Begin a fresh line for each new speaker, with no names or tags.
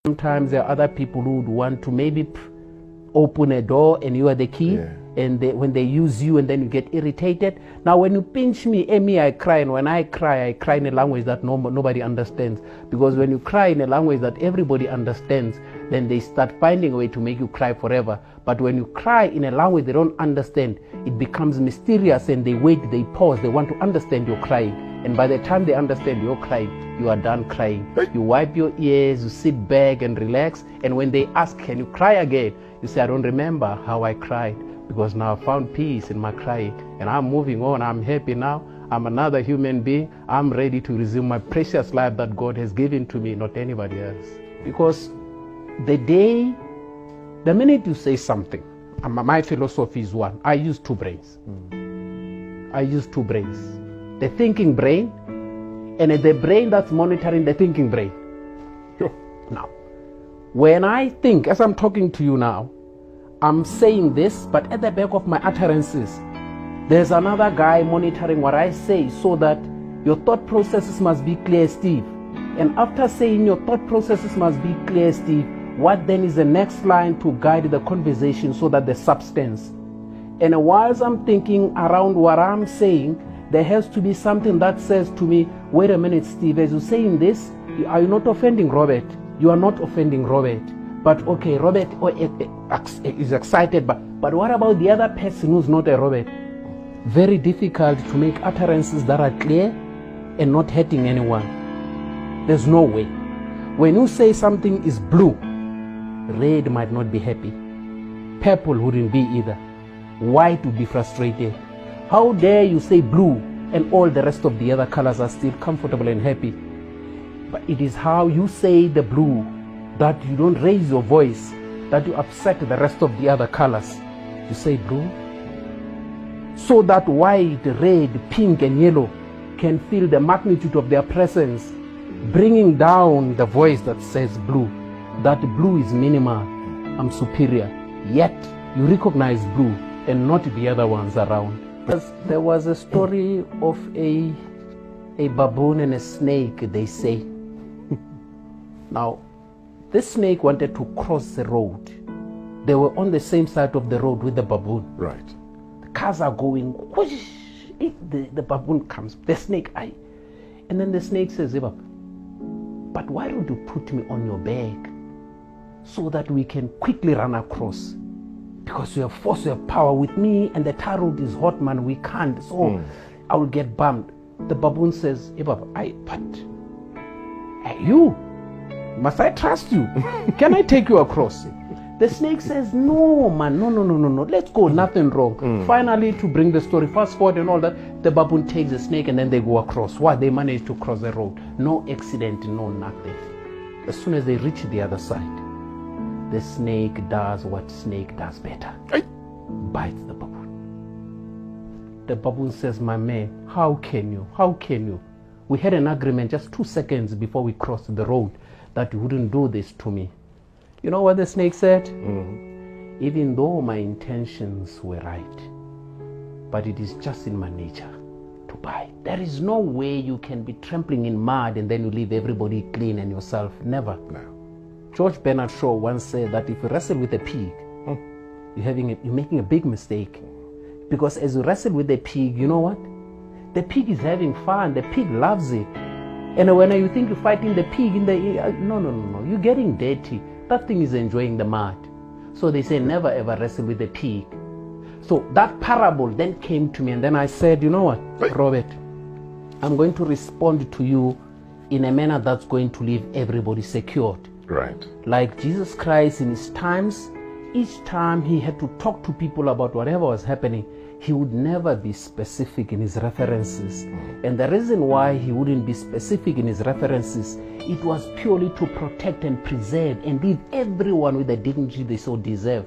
Sometimes there are other people who would want to maybe open a door and you are the key, and when they use you and then you get irritated. Now when you pinch me, I cry, and when I cry in a language that nobody understands. Because when you cry in a language that everybody understands, then they start finding a way to make you cry forever. But when you cry in a language they don't understand, it becomes mysterious, and they wait, they pause, they want to understand you're crying. And by the time they understand you're crying, you are done crying. You wipe your ears, you sit back and relax. And when they ask, can you cry again? You say, I don't remember how I cried, because now I found peace in my crying. And I'm moving on. I'm happy now. I'm another human being. I'm ready to resume my precious life that God has given to me, not anybody else. Because the minute you say something, my philosophy is one. I use two brains. I use two brains. The thinking brain and the brain that's monitoring the thinking brain. Now, when I think, as I'm talking to you now, I'm saying this, but at the back of my utterances, there's another guy monitoring what I say, so that your thought processes must be clear, Steve. And after saying your thought processes must be clear, Steve, what then is the next line to guide the conversation so that the substance? And whilst I'm thinking around what I'm saying, there has to be something that says to me, wait a minute, Steve, as you're saying this, are you not offending Robert? You are not offending Robert. But okay, Robert is excited, but what about the other person who's not a Robert? Very difficult to make utterances that are clear and not hurting anyone. There's no way. When you say something is blue, red might not be happy. Purple wouldn't be either. White would be frustrated. How dare you say blue and all the rest of the other colors are still comfortable and happy? But it is how you say the blue, that you don't raise your voice, that you upset the rest of the other colors. You say blue, so that white, red, pink and yellow can feel the magnitude of their presence, bringing down the voice that says blue. That blue is minimal, I'm superior. Yet you recognize blue and not the other ones around. There was a story of a baboon and a snake, they say. Now, this snake wanted to cross the road. They were on the same side of the road with the baboon.
Right.
The cars are going, whoosh, the baboon comes, the snake, and then the snake says, but why don't you put me on your back so that we can quickly run across? Because you have force, you have power with me, and the tar road is hot, man, we can't, so I will get bummed. The baboon says, you, must I trust you? Can I take you across? The snake says, no, man, no, let's go, nothing wrong. Finally, to bring the story fast forward and all that, the baboon takes the snake and then they go across. Why? They manage to cross the road. No accident, no nothing. As soon as they reach the other side, the snake does what snake does better. Bites the baboon. The baboon says, my man, how can you? We had an agreement just 2 seconds before we crossed the road that you wouldn't do this to me. You know what the snake said? Even though my intentions were right, but it is just in my nature to bite. There is no way you can be trampling in mud and then you leave everybody clean and yourself. Never. No. George Bernard Shaw once said that if you wrestle with a pig, you're making a big mistake. Because as you wrestle with the pig, you know what? The pig is having fun. The pig loves it. And when you think you're fighting the pig, no, you're getting dirty. That thing is enjoying the mud. So they say never ever wrestle with the pig. So that parable then came to me, and then I said, you know what, Robert, I'm going to respond to you in a manner that's going to leave everybody secured.
Right. Like
Jesus Christ in his times, each time he had to talk to people about whatever was happening, he would never be specific in his references. And the reason why he wouldn't be specific in his references, it was purely to protect and preserve and leave everyone with the dignity they so deserve.